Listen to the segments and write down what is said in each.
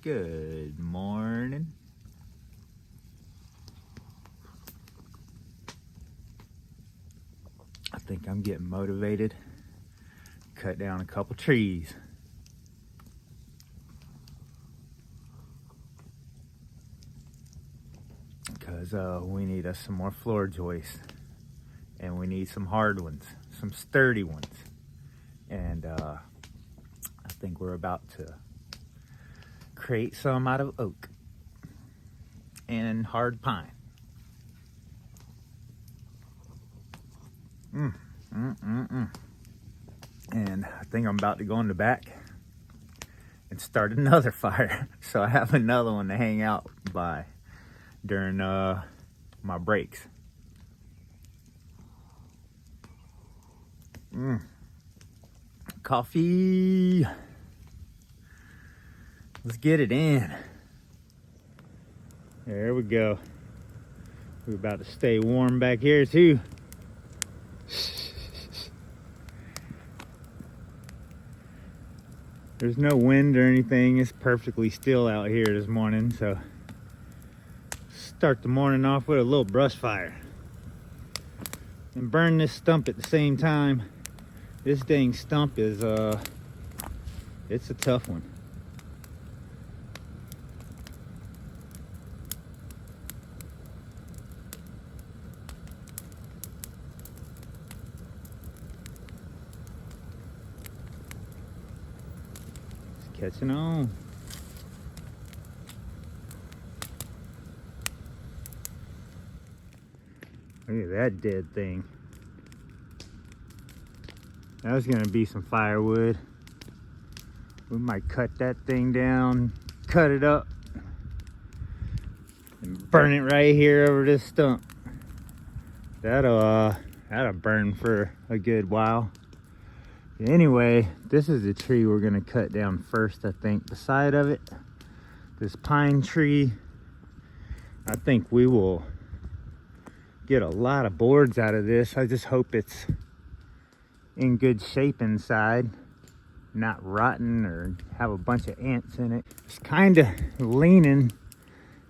Good morning. I think I'm getting motivated. Cut down a couple trees. Because we need us some more floor joists. And we need some hard ones, some sturdy ones. And I think we're about to create some out of oak and hard pine. And I think I'm about to go in the back and start another fire. So I have another one to hang out by during my breaks. Coffee. Let's get it in. There we go. We're about to stay warm back here too. There's no wind or anything. It's perfectly still out here this morning, so start the morning off with a little brush fire and burn this stump at the same time. This dang stump is it's a tough one. It's catching on. Look at that dead thing. That was gonna be some firewood. We might cut that thing down, cut it up, and burn it right here over this stump. That'll burn for a good while. Anyway, this is the tree we're gonna cut down first, I think. The side of it, this pine tree, I think we will get a lot of boards out of this. I just hope it's in good shape inside, not rotten or have a bunch of ants in it. It's kind of leaning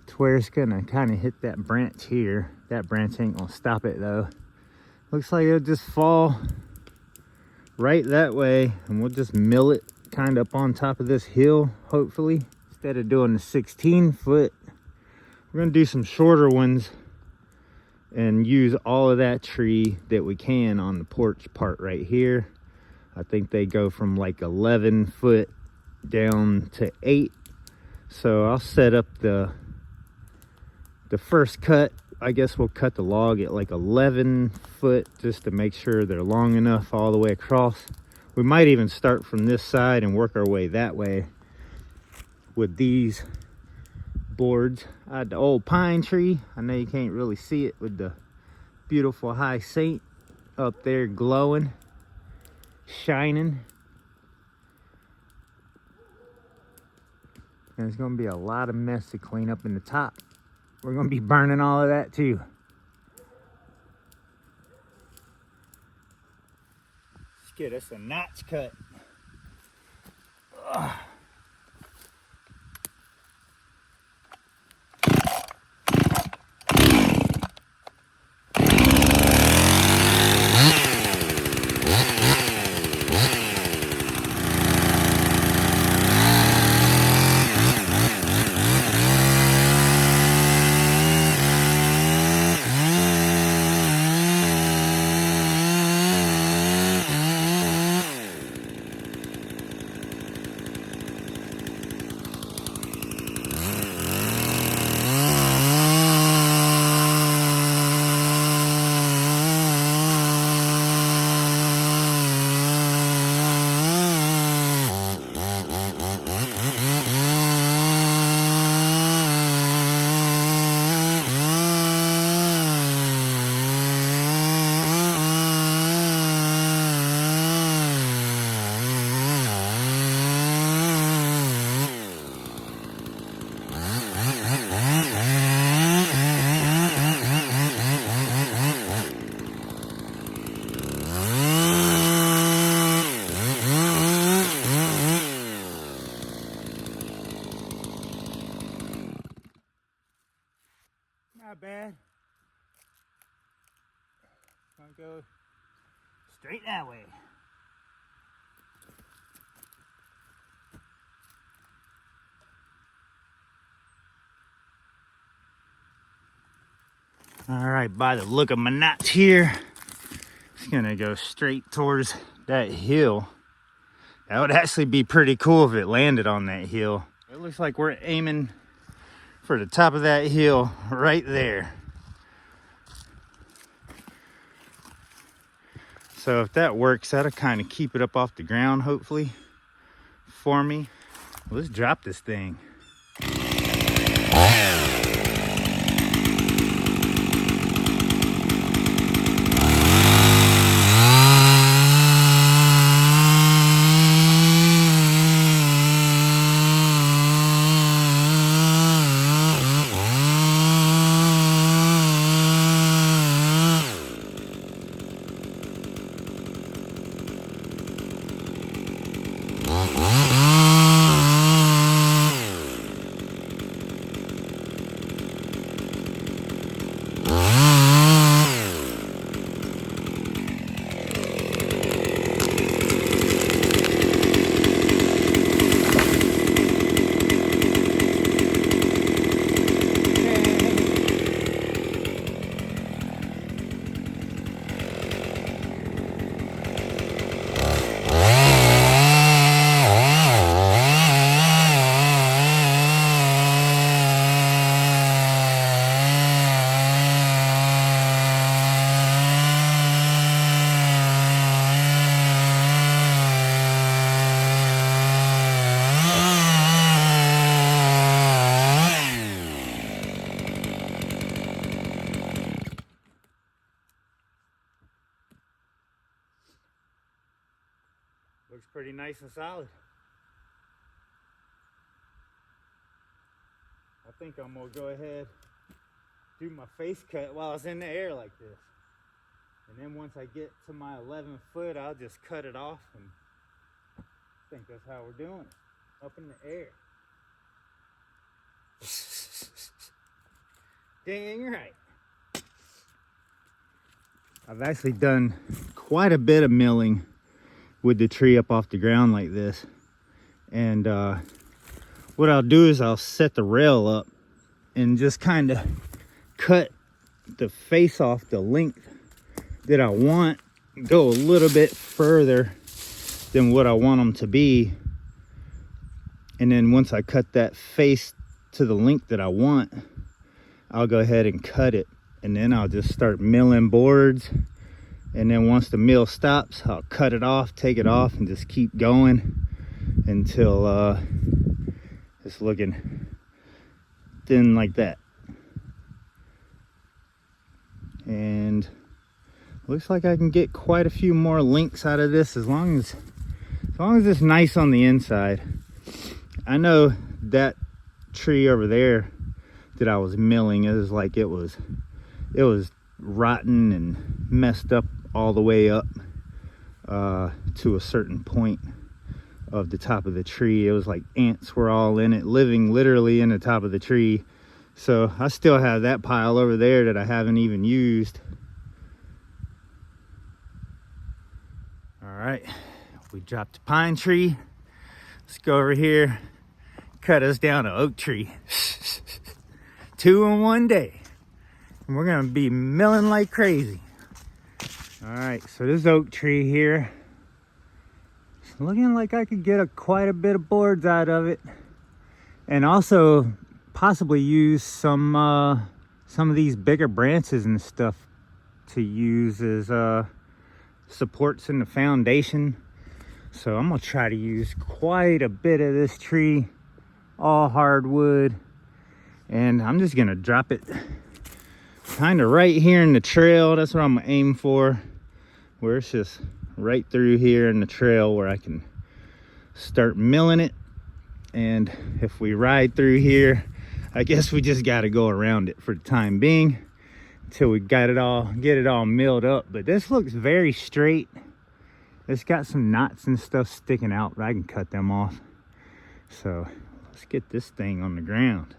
to where it's gonna kind of hit that branch here. That branch ain't gonna stop it though. Looks like it'll just fall right that way, and we'll just mill it kind of up on top of this hill, hopefully. Instead of doing the 16-foot, we're gonna do some shorter ones and use all of that tree that we can on the porch part right here. I think they go from like 11 foot down to 8. So I'll set up the first cut. I guess we'll cut the log at like 11 foot just to make sure they're long enough all the way across. We might even start from this side and work our way that way with these boards. The old pine tree, I know you can't really see it with the beautiful high saint up there glowing, shining. And there's going to be a lot of mess to clean up in the top. We're going to be burning all of that too. Let's get us a notch cut. Ugh. I'll go straight that way. All right, by the look of my knots here, it's gonna go straight towards that hill. That would actually be pretty cool if it landed on that hill. It looks like we're aiming for the top of that hill right there. So if that works, that'll kind of keep it up off the ground, hopefully, for me. Let's drop this thing. Looks pretty nice and solid. I think I'm gonna go ahead, do my face cut while it's in the air like this. And then once I get to my 11 foot, I'll just cut it off, and I think that's how we're doing it, up in the air. Dang right. I've actually done quite a bit of milling with the tree up off the ground like this. And what I'll do is I'll set the rail up and just kind of cut the face off the length that I want, go a little bit further than what I want them to be. And then once I cut that face to the length that I want, I'll go ahead and cut it. And then I'll just start milling boards. And then once the mill stops, I'll cut it off, take it off, and just keep going until it's looking thin like that. And looks like I can get quite a few more links out of this as long as it's nice on the inside. I know that tree over there that I was milling, it was rotten and messed up all the way up to a certain point of the top of the tree. It was like ants were all in it, living literally in the top of the tree. So I still have that pile over there that I haven't even used. All right, we dropped a pine tree. Let's go over here, cut us down an oak tree. 2 in one day. And we're gonna be milling like crazy. All right, so this oak tree here, it's looking like I could get quite a bit of boards out of it, and also possibly use some of these bigger branches and stuff to use as supports in the foundation. So I'm gonna try to use quite a bit of this tree, all hardwood, and I'm just gonna drop it kind of right here in the trail. That's what I'm gonna aim for, where it's just right through here in the trail where I can start milling it. And if we ride through here, I guess we just got to go around it for the time being until we get it all milled up. But this looks very straight. It's got some knots and stuff sticking out, but I can cut them off. So let's get this thing on the ground.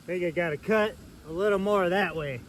think I gotta cut a little more that way.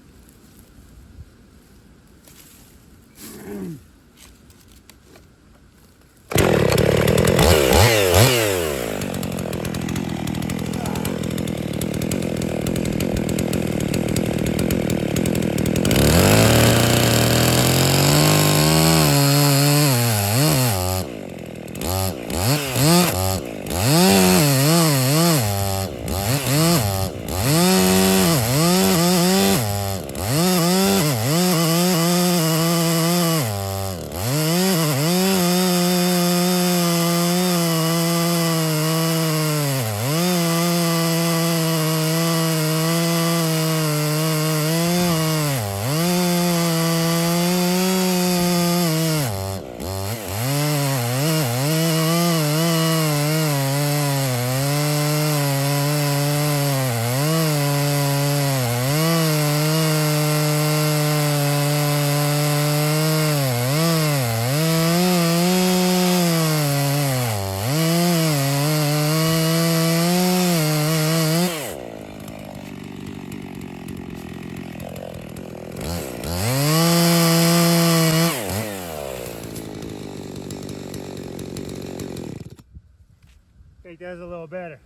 I think that's a little better.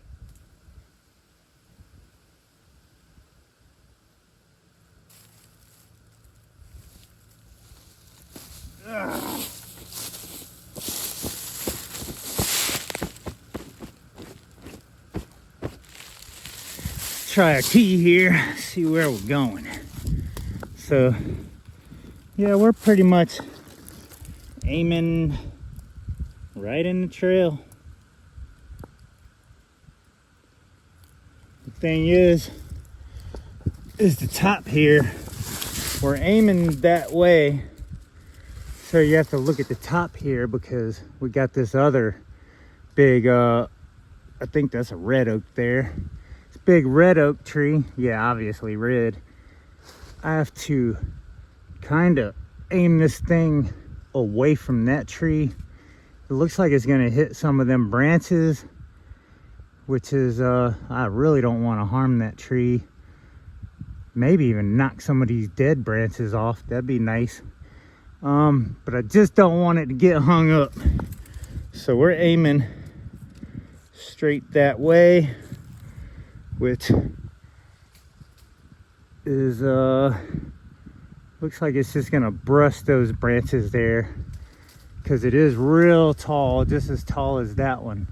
Ugh. Try a key here, see where we're going. So, yeah, we're pretty much aiming right in the trail. The thing is the top here, we're aiming that way. So you have to look at the top here because we got this other big, I think that's a red oak there. It's a big red oak tree. Yeah, obviously red. I have to kind of aim this thing away from that tree. It looks like it's gonna hit some of them branches, which is, I really don't want to harm that tree. Maybe even knock some of these dead branches off. That'd be nice. But I just don't want it to get hung up. So we're aiming straight that way, which is, looks like it's just gonna brush those branches there because it is real tall, just as tall as that one.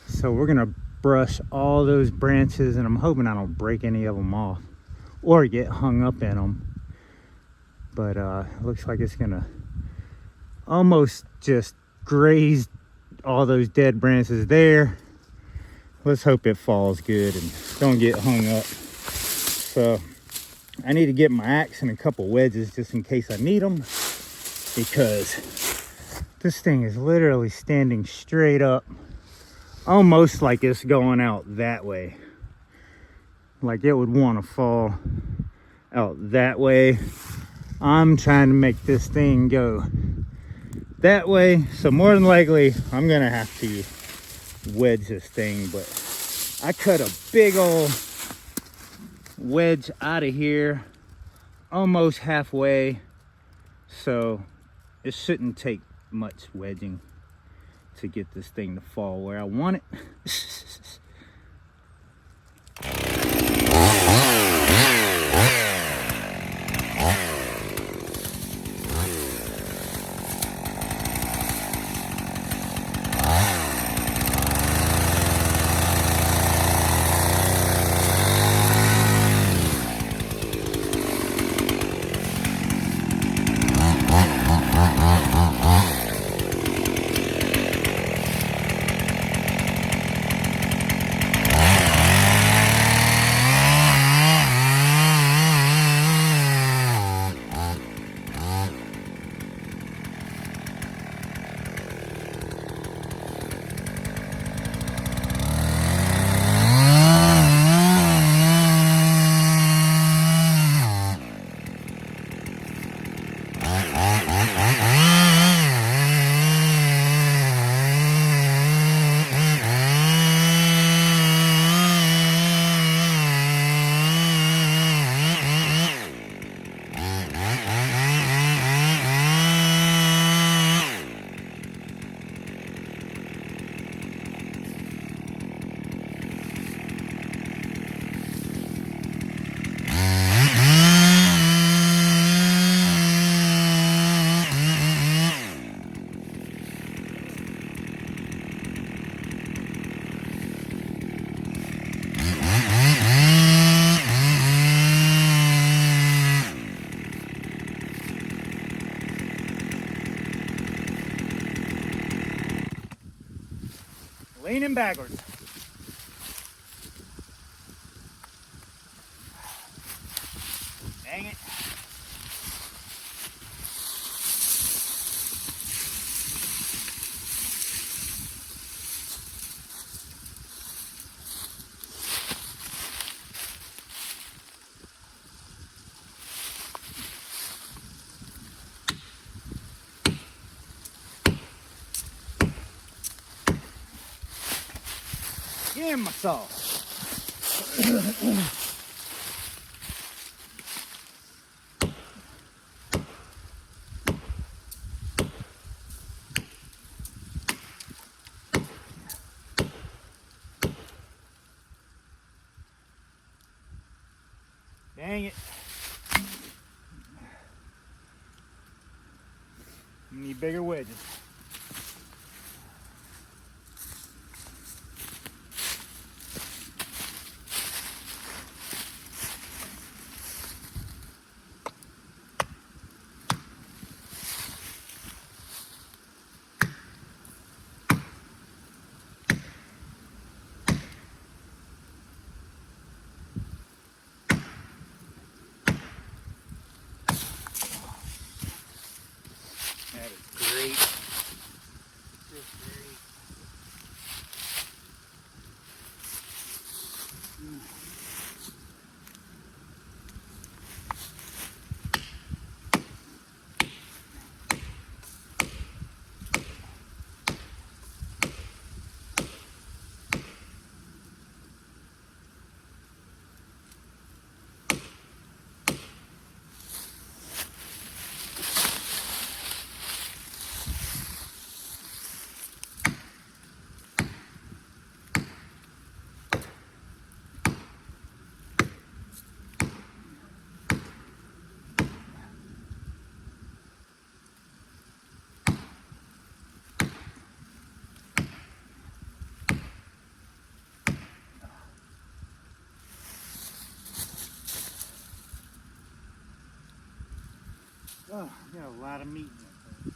So we're gonna brush all those branches, and I'm hoping I don't break any of them off or get hung up in them. But it looks like it's gonna almost just graze all those dead branches there. Let's hope it falls good and don't get hung up. So I need to get my axe and a couple wedges just in case I need them, because this thing is literally standing straight up, almost like it's going out that way. Like it would want to fall out that way. I'm trying to make this thing go that way, so more than likely I'm gonna have to wedge this thing. But I cut a big old wedge out of here almost halfway, so it shouldn't take much wedging to get this thing to fall where I want it. Leaning backwards. Dang it. Get in my saw. Dang it. You need bigger wedges. That is great. Just great. Oh, got a lot of meat in it.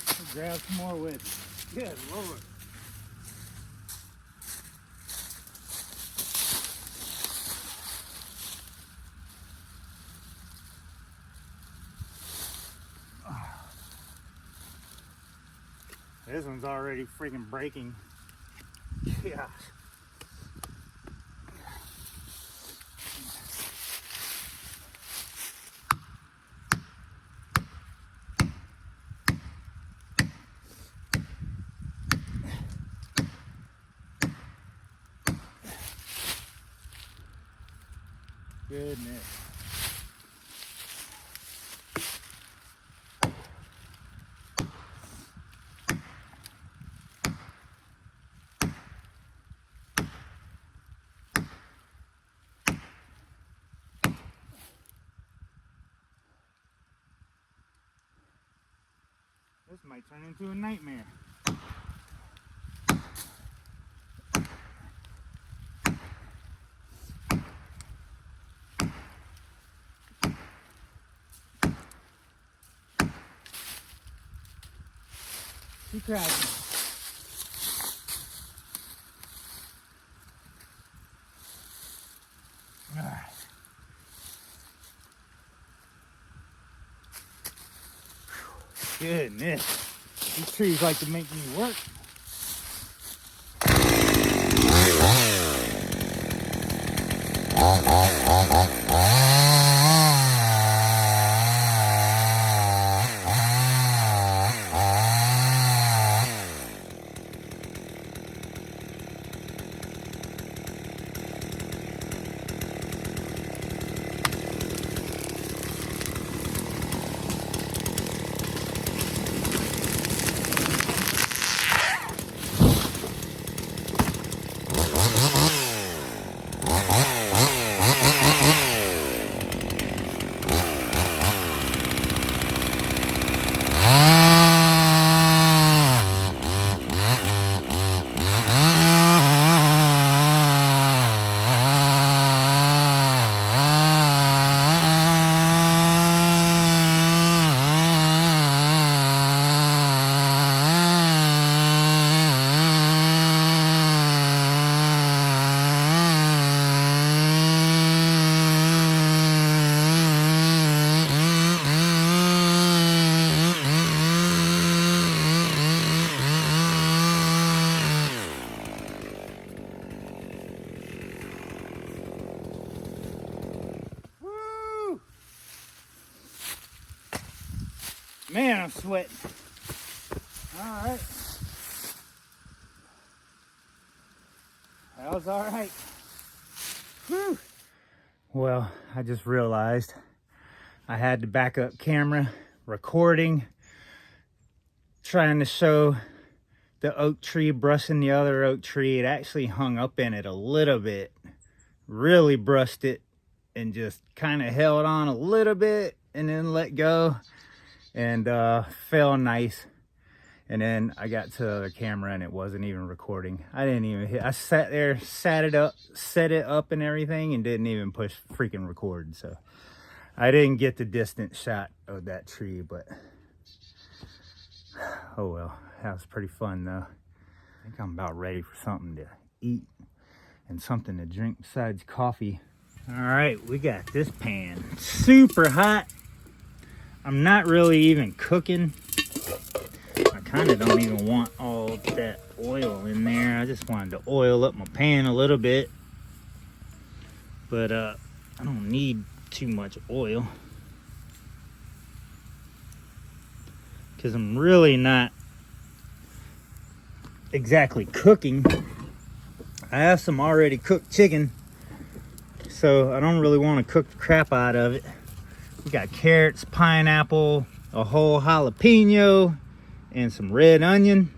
Let's grab some more wedges. Good Lord. This one's already freaking breaking. Yeah. Goodness. This might turn into a nightmare. Keep cracking. All right. Goodness. These trees like to make me work. Man, I'm sweating. All right. That was all right. Whew. Well, I just realized I had the backup camera recording, trying to show the oak tree brushing the other oak tree. It actually hung up in it a little bit, really brushed it, and just kind of held on a little bit and then let go, and fell nice. And then I got to the other camera and it wasn't even recording. I didn't even hit. I sat there, set it up and everything, and didn't even push freaking record. So I didn't get the distant shot of that tree, but oh well. That was pretty fun though. I think I'm about ready for something to eat and something to drink besides coffee. All right, we got this pan super hot. I'm not really even cooking. I kind of don't even want all that oil in there. I just wanted to oil up my pan a little bit, but I don't need too much oil because I'm really not exactly cooking. I have some already cooked chicken, so I don't really want to cook the crap out of it. We got carrots, pineapple, a whole jalapeno, and some red onion.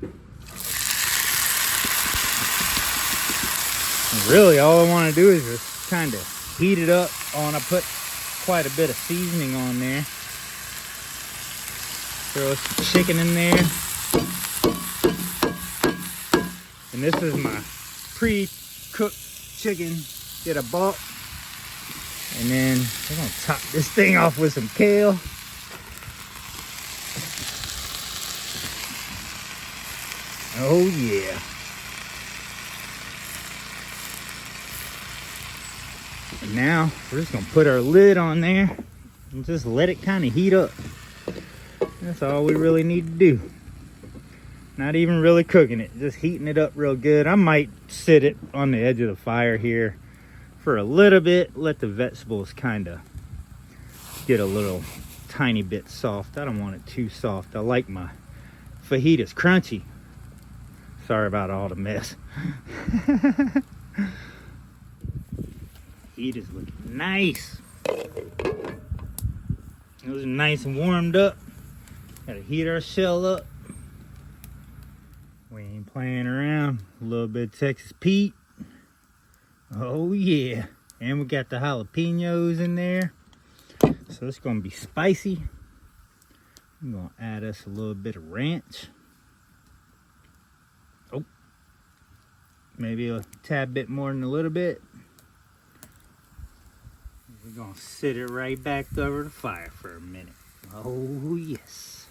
And really all I want to do is just kind of heat it up. I put quite a bit of seasoning on there. Throw some chicken in there. And this is my pre-cooked chicken that I bought. And then we're gonna top this thing off with some kale. Oh yeah. And now we're just gonna put our lid on there and just let it kind of heat up. That's all we really need to do. Not even really cooking it, just heating it up real good. I might sit it on the edge of the fire here for a little bit, let the vegetables kind of get a little tiny bit soft. I don't want it too soft. I like my fajitas crunchy. Sorry about all the mess. Heat is looking nice. It was nice and warmed up. Gotta heat our shell up. We ain't playing around. A little bit of Texas Pete. Oh yeah. And we got the jalapenos in there. So it's gonna be spicy. I'm gonna add us a little bit of ranch. Oh. Maybe a tad bit more than a little bit. We're gonna sit it right back over the fire for a minute. Oh yes.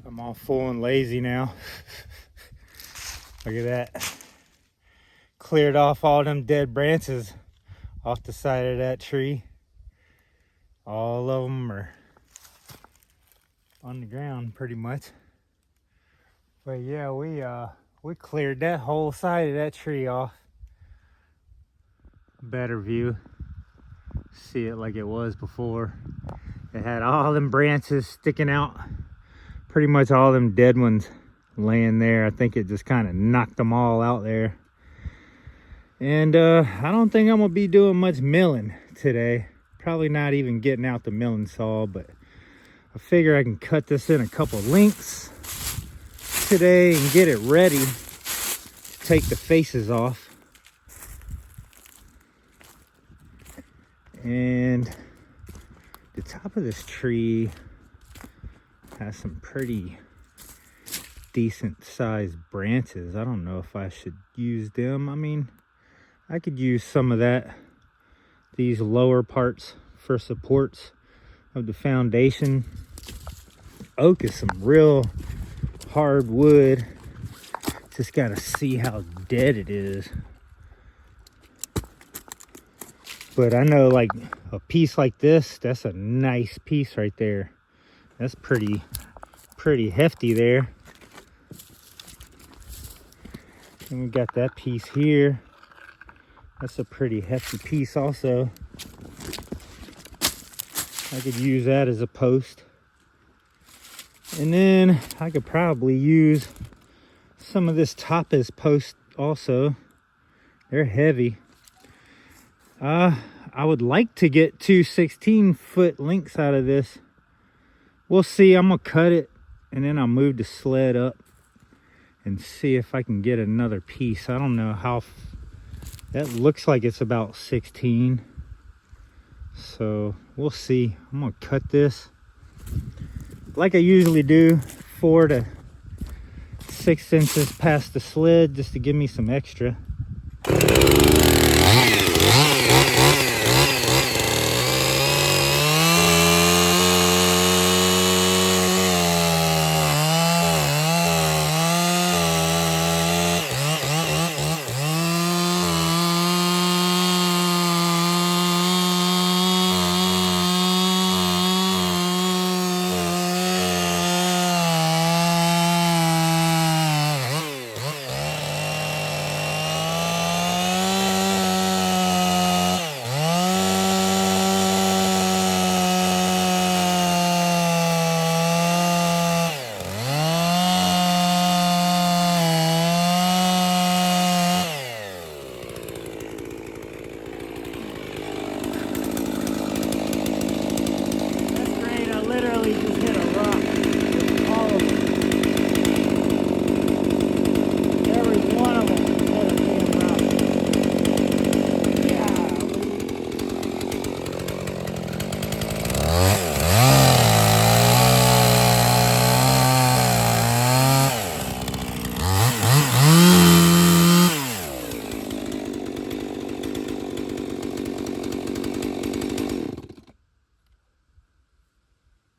I'm all full and lazy now. Look at that. Cleared off all them dead branches off the side of that tree. All of them are on the ground pretty much. But yeah, we cleared that whole side of that tree off. Better view. See it like it was before. It had all them branches sticking out. Pretty much all them dead ones laying there. I think it just kind of knocked them all out there. And I don't think I'm gonna be doing much milling today. Probably not even getting out the milling saw, but I figure I can cut this in a couple lengths today and get it ready to take the faces off. And the top of this tree has some pretty decent sized branches. I don't know if I should use them. I mean, I could use some of that, these lower parts for supports of the foundation. Oak is some real hard wood. Just gotta see how dead it is. But I know like a piece like this, that's a nice piece right there. That's pretty hefty there. And we got that piece here. That's a pretty hefty piece also. I could use that as a post. And then I could probably use some of this top as post also. They're heavy. I would like to get two 16-foot links out of this. We'll see. I'm gonna cut it and then I'll move the sled up and see if I can get another piece. I don't know how, that looks like it's about 16. So we'll see. I'm gonna cut this like I usually do, 4 to 6 inches past the sled, just to give me some extra.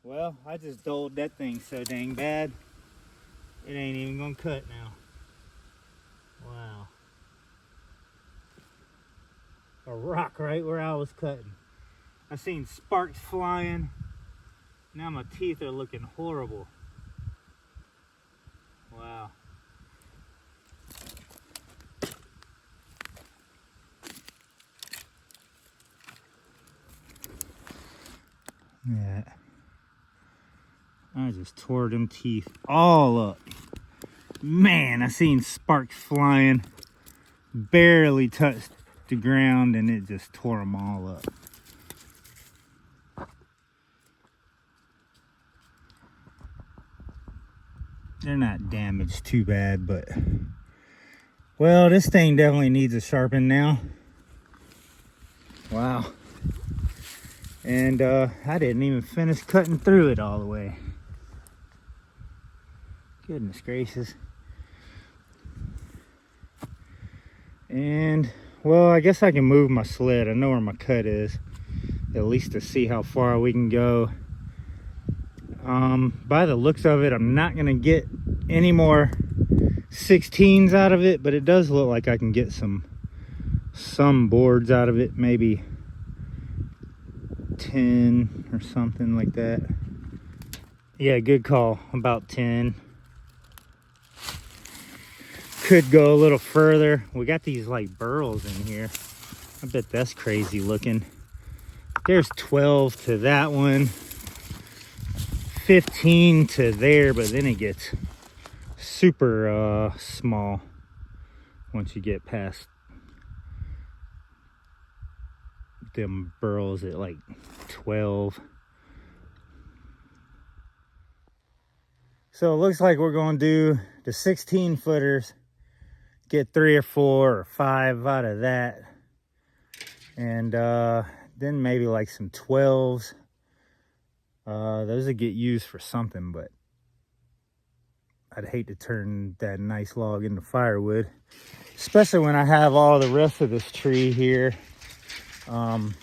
Well, I just doled that thing so dang bad, it ain't even gonna cut now. Wow. A rock right where I was cutting. I seen sparks flying. Now my teeth are looking horrible. Wow. Yeah. I just tore them teeth all up. Man, I seen sparks flying. Barely touched the ground and it just tore them all up. They're not damaged too bad, but well, this thing definitely needs a sharpen now. Wow. And I didn't even finish cutting through it all the way. Goodness gracious. And well, I guess I can move my sled. I know where my cut is, at least to see how far we can go. By the looks of it, I'm not gonna get any more 16s out of it, but it does look like I can get some boards out of it, maybe 10 or something like that. Yeah, good call, about 10. Could go a little further. We got these like burls in here. I bet that's crazy looking. There's 12 to that one, 15 to there, but then it gets super small once you get past them burls at like 12. So it looks like we're going to do the 16 footers, get 3 or 4 or 5 out of that, and then maybe like some 12s. Those would get used for something, but I'd hate to turn that nice log into firewood, especially when I have all the rest of this tree here. But I'm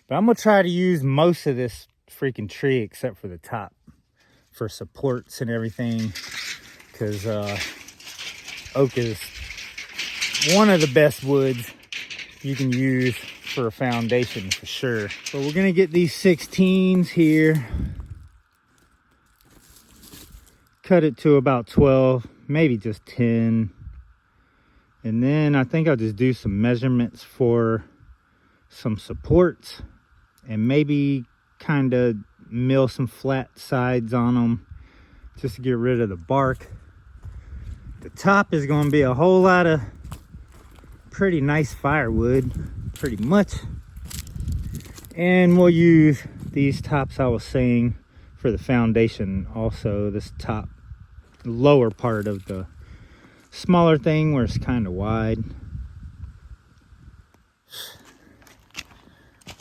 gonna try to use most of this freaking tree except for the top for supports and everything, because oak is one of the best woods you can use for a foundation for sure. But we're gonna get these 16s here, cut it to about 12, maybe just 10, and then I think I'll just do some measurements for some supports and maybe kind of mill some flat sides on them just to get rid of the bark. The top is going to be a whole lot of pretty nice firewood, pretty much. And we'll use these tops I was saying for the foundation also. This top lower part of the smaller thing where it's kind of wide.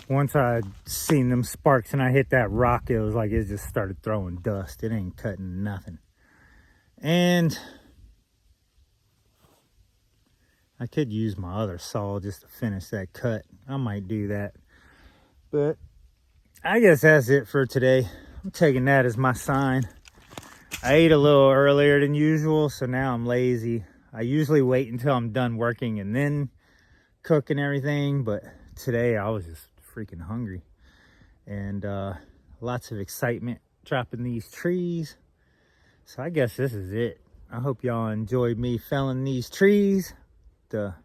Once I seen them sparks and I hit that rock, it was like it just started throwing dust. It ain't cutting nothing. And I could use my other saw just to finish that cut. I might do that. But I guess that's it for today. I'm taking that as my sign. I ate a little earlier than usual, so now I'm lazy. I usually wait until I'm done working and then cook and everything, but today I was just freaking hungry. And lots of excitement dropping these trees. So I guess this is it. I hope y'all enjoyed me felling these trees. The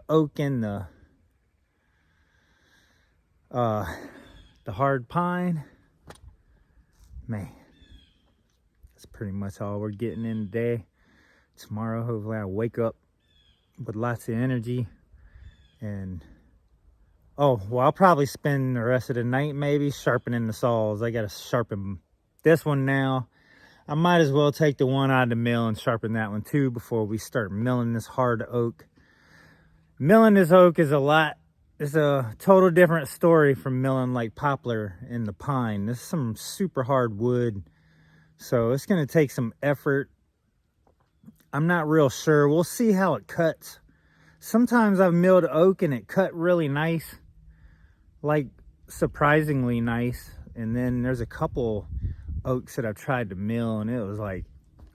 oak and the hard pine. Man, that's pretty much all we're getting in today. Tomorrow, hopefully I wake up with lots of energy. And oh, well, I'll probably spend the rest of the night maybe sharpening the saws. I gotta sharpen this one now. I might as well take the one out of the mill and sharpen that one too before we start milling this hard oak. Milling this oak is it's a total different story from milling like poplar and the pine. This is some super hard wood, so it's gonna take some effort. I'm not real sure. We'll see how it cuts. Sometimes I've milled oak and it cut really nice, like surprisingly nice. And then there's a couple oaks that I've tried to mill and it was like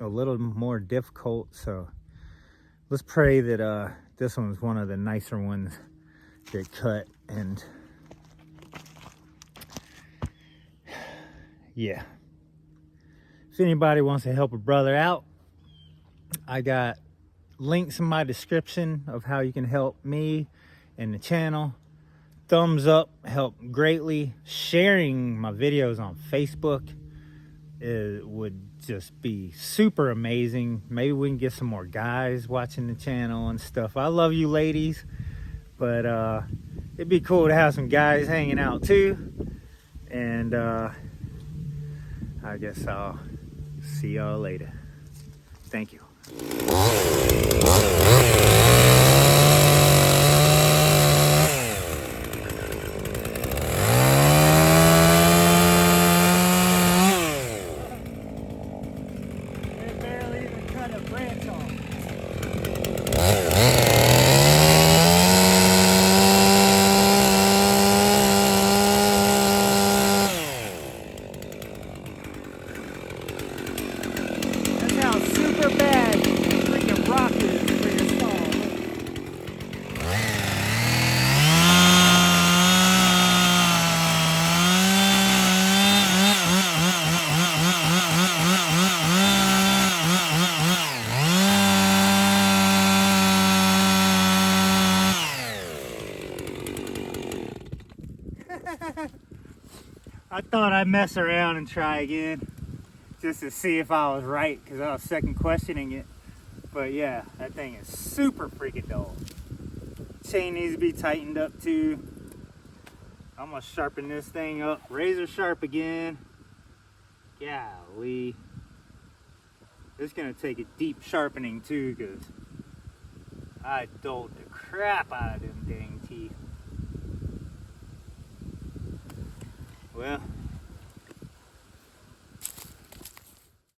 a little more difficult. So let's pray that this one's one of the nicer ones that cut. And yeah, if anybody wants to help a brother out, I got links in my description of how you can help me and the channel. Thumbs up help greatly. Sharing my videos on Facebook, it would just be super amazing. Maybe we can get some more guys watching the channel and stuff. I love you ladies, but it'd be cool to have some guys hanging out too. And I guess I'll see y'all later. Thank you. I thought I'd mess around and try again just to see if I was right, because I was second questioning it. But yeah, that thing is super freaking dull. Chain needs to be tightened up too. I'm gonna sharpen this thing up razor sharp again. Golly. It's gonna take a deep sharpening too, because I dulled the crap out of them dang teeth. Well,